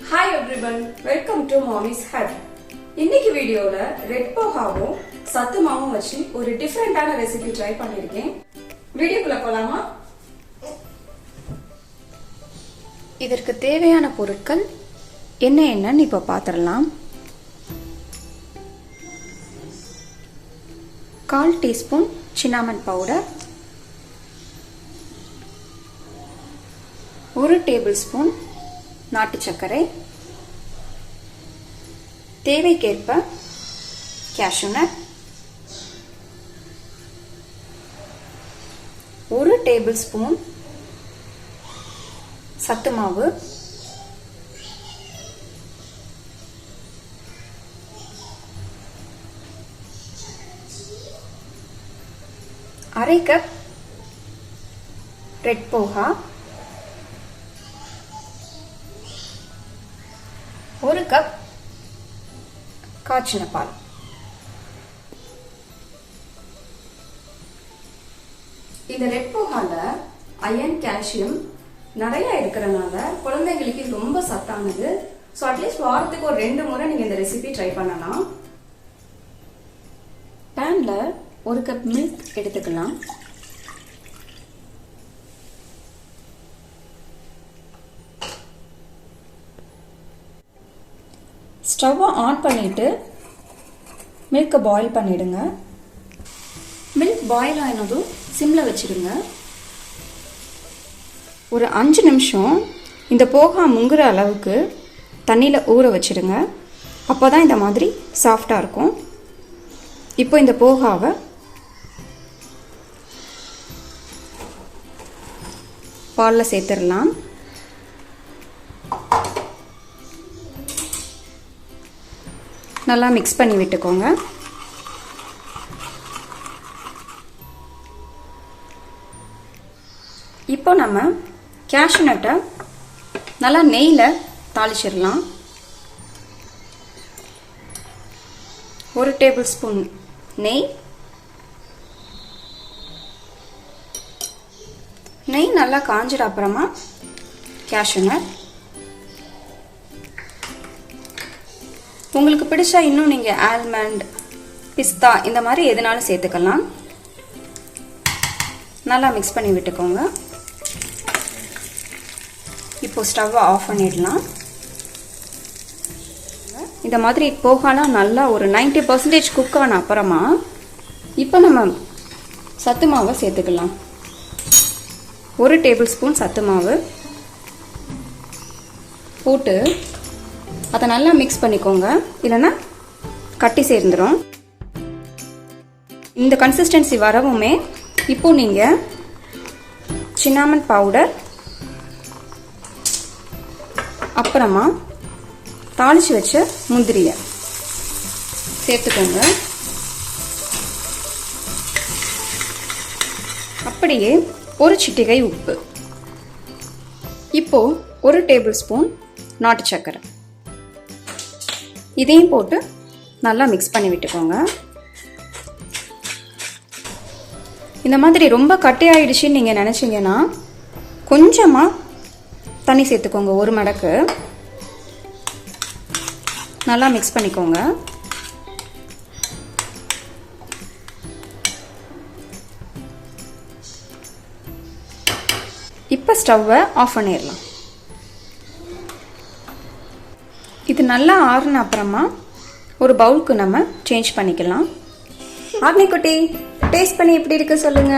Hi everyone, welcome to Mommy's Hut. இன்னைக்கு வீடியோல red போஹாவும் சத்துமாவும் வச்சு ஒரு டிஃபரெண்டான ரெசிபி ட்ரை பண்ணிருக்கேன். வீடியோக்குள்ள போலாமா? இதற்கு தேவையான பொருட்கள் என்னன்னு இப்ப பாத்திரலாம். 1/4 டீஸ்பூன் சின்னாமன் பவுடர், 1 டேபிள் ஸ்பூன் நாட்டு சர்க்கரை, தேவைக்கேற்ப cashew nut, 1 டேபிள் ஸ்பூன் சத்துமாவு, 1/2 கப் ரெட் போஹா, 1 கப் காய்ச்சின பால். இந்த ரெட் போஹால அயன், கால்சியம் நிறைய இருக்கிறனால குழந்தைங்களுக்கு ரொம்ப சத்தானது. ஸோ அட்லீஸ்ட் வாரத்துக்கு ஒரு 2 முறை நீங்க இந்த ரெசிபி ட்ரை பண்ணலாம். பேன்ல 1 கப் மில்க் எடுத்துக்கலாம். ஸ்டவ்வை ஆன் பண்ணிட்டு மில்கை பாயில் பண்ணிடுங்க. மில்க் பாயில் ஆனதும் சிம்ல வச்சிடுங்க. ஒரு 5 நிமிஷம் இந்த போகா முங்குற அளவுக்கு தண்ணியில் ஊற வச்சிடுங்க. அப்போ தான் இந்த மாதிரி சாஃப்டாக இருக்கும். இப்போ இந்த போகாவை பாலில் சேர்த்துடலாம். நல்லா மிக்ஸ் பண்ணி விட்டுக்கோங்க. இப்போ நம்ம கேஷ்யூ நட்டை நல்லா நெய்யில் தாளிச்சிடலாம். 1 டேபிள் ஸ்பூன் நெய் நல்லா காஞ்சிட அப்புறமா கேஷ்யூ நட். உங்களுக்கு பிடிச்சா இன்னும் நீங்கள் ஆல்மண்ட், பிஸ்தா இந்த மாதிரி எதுனாலும் சேர்த்துக்கலாம். நல்லா மிக்ஸ் பண்ணி விட்டுக்கோங்க. இப்போ ஸ்டவ்வை ஆஃப் பண்ணிடலாம். இந்த மாதிரி போகாலாம் நல்லா ஒரு 90% குக் ஆன அப்புறமா இப்போ நம்ம சத்து மாவை சேர்த்துக்கலாம். 1 டேபிள் ஸ்பூன் சத்து மாவு போட்டு அதை நல்லா மிக்ஸ் பண்ணிக்கோங்க, இல்லைன்னா கட்டி சேர்ந்துடும். இந்த கன்சிஸ்டன்சி வரவுமே இப்போ நீங்கள் சின்னாமன் பவுடர், அப்புறமா தாளிச்சு வச்ச முந்திரியை சேர்த்துக்கோங்க. அப்படியே ஒரு சிட்டிகை உப்பு, இப்போ 1 டேபிள் ஸ்பூன் நாட்டு சர்க்கரை, இதையும் போட்டு நல்லா மிக்ஸ் பண்ணி விட்டுக்கோங்க. இந்த மாதிரி ரொம்ப கட்டியாயிடுச்சுன்னு நீங்கள் நினச்சிங்கன்னா கொஞ்சமாக தண்ணி சேர்த்துக்கோங்க. 1 மடக்கு நல்லா மிக்ஸ் பண்ணிக்கோங்க. இப்போ ஸ்டவ்வை ஆஃப் பண்ணிடலாம். இது நல்லா ஆறுன அப்புறமா ஒரு பவுலுக்கு நம்ம சேஞ்ச் பண்ணிக்கலாம். ஆர்னி குட்டி, டேஸ்ட் பண்ணி எப்படி இருக்கு சொல்லுங்க.